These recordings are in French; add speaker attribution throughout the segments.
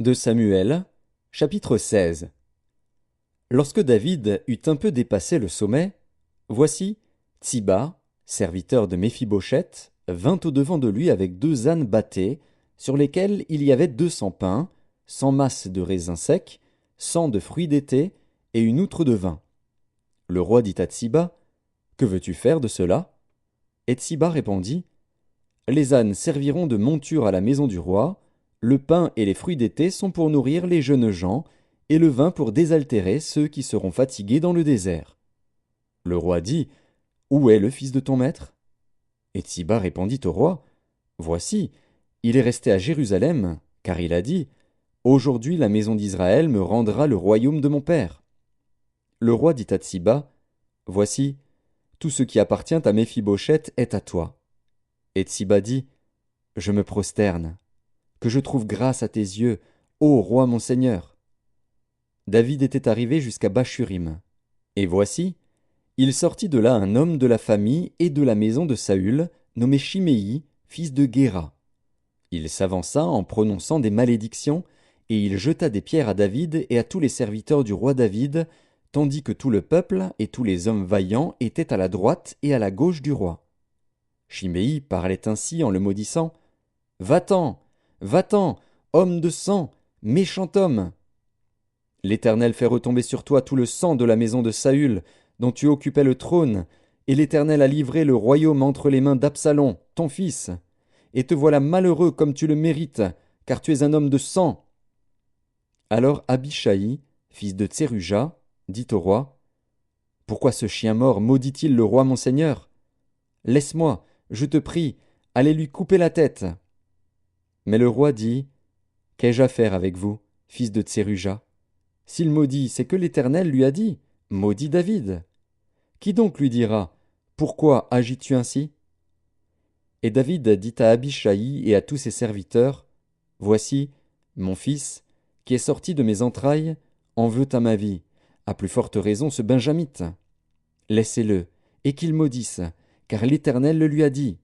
Speaker 1: De Samuel, chapitre 16. Lorsque David eut un peu dépassé le sommet, voici, Tsiba, serviteur de Méphibosheth, vint au-devant de lui avec 2 ânes bâtés, sur lesquels il y avait 200 pains, 100 masses de raisins secs, 100 de fruits d'été, et une outre de vin. Le roi dit à Tsiba, « Que veux-tu faire de cela » Et Tsiba répondit, « Les ânes serviront de monture à la maison du roi, le pain et les fruits d'été sont pour nourrir les jeunes gens, et le vin pour désaltérer ceux qui seront fatigués dans le désert. » Le roi dit, « Où est le fils de ton maître » Et Tsiba répondit au roi, « Voici, il est resté à Jérusalem, car il a dit, « Aujourd'hui la maison d'Israël me rendra le royaume de mon père. » Le roi dit à Tsiba, « Voici, tout ce qui appartient à Méphibosheth est à toi. » Et Tsiba dit, « Je me prosterne. Que je trouve grâce à tes yeux, ô roi mon seigneur. » David était arrivé jusqu'à Bachurim. Et voici, il sortit de là un homme de la famille et de la maison de Saül, nommé Shimei, fils de Guéra. Il s'avança en prononçant des malédictions, et il jeta des pierres à David et à tous les serviteurs du roi David, tandis que tout le peuple et tous les hommes vaillants étaient à la droite et à la gauche du roi. Shimei parlait ainsi en le maudissant, « Va-t'en, va-t'en, homme de sang, méchant homme. L'Éternel fait retomber sur toi tout le sang de la maison de Saül, dont tu occupais le trône, et l'Éternel a livré le royaume entre les mains d'Absalom, ton fils. Et te voilà malheureux comme tu le mérites, car tu es un homme de sang. » Alors Abishai, fils de Tseruja, dit au roi, « Pourquoi ce chien mort maudit-il le roi mon seigneur ? Laisse-moi, je te prie, aller lui couper la tête. » Mais le roi dit, « Qu'ai-je à faire avec vous, fils de Tseruja ? S'il maudit, c'est que l'Éternel lui a dit, maudit David. Qui donc lui dira, pourquoi agis-tu ainsi ? » Et David dit à Abishai et à tous ses serviteurs, « Voici, mon fils, qui est sorti de mes entrailles, en veut à ma vie, à plus forte raison ce Benjamite. Laissez-le, et qu'il maudisse, car l'Éternel le lui a dit.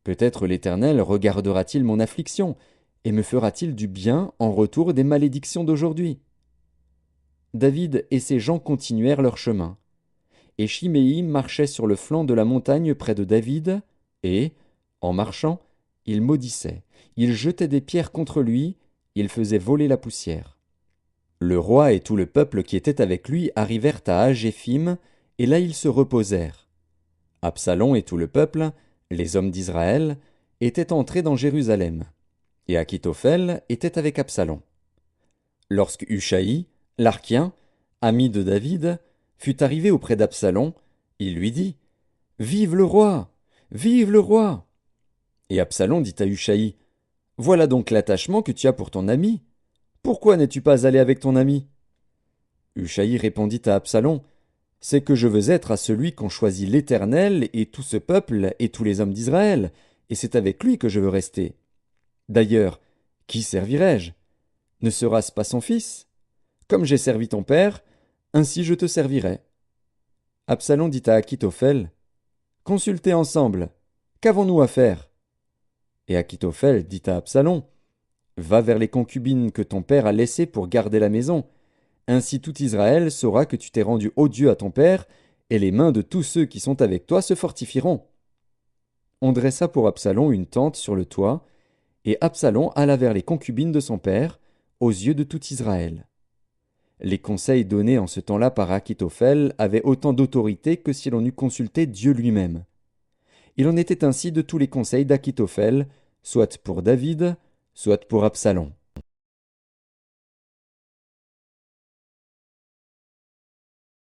Speaker 1: Peut-être l'Éternel regardera-t-il mon affliction, et me fera-t-il du bien en retour des malédictions d'aujourd'hui. » David et ses gens continuèrent leur chemin. Et Shimei marchait sur le flanc de la montagne près de David, et, en marchant, il maudissait, il jetait des pierres contre lui, il faisait voler la poussière. Le roi et tout le peuple qui était avec lui arrivèrent à Agéphim, et là ils se reposèrent. Absalom et tout le peuple, les hommes d'Israël, étaient entrés dans Jérusalem, et Achitophel était avec Absalom. Lorsque Hushaï, l'Archien, ami de David, fut arrivé auprès d'Absalom, il lui dit, « Vive le roi! Vive le roi !» Et Absalom dit à Hushaï, « Voilà donc l'attachement que tu as pour ton ami. Pourquoi n'es-tu pas allé avec ton ami » Hushaï répondit à Absalom, « C'est que je veux être à celui qu'ont choisi l'Éternel et tout ce peuple et tous les hommes d'Israël, et c'est avec lui que je veux rester. D'ailleurs, qui servirai-je? Ne sera-ce pas son fils? Comme j'ai servi ton père, ainsi je te servirai. » Absalom dit à Achitophel, « Consultez ensemble, qu'avons-nous à faire ?» Et Achitophel dit à Absalom, « Va vers les concubines que ton père a laissées pour garder la maison. Ainsi tout Israël saura que tu t'es rendu odieux à ton père, et les mains de tous ceux qui sont avec toi se fortifieront. » On dressa pour Absalom une tente sur le toit, et Absalom alla vers les concubines de son père, aux yeux de tout Israël. Les conseils donnés en ce temps-là par Achitophel avaient autant d'autorité que si l'on eût consulté Dieu lui-même. Il en était ainsi de tous les conseils d'Achitophel, soit pour David, soit pour Absalom.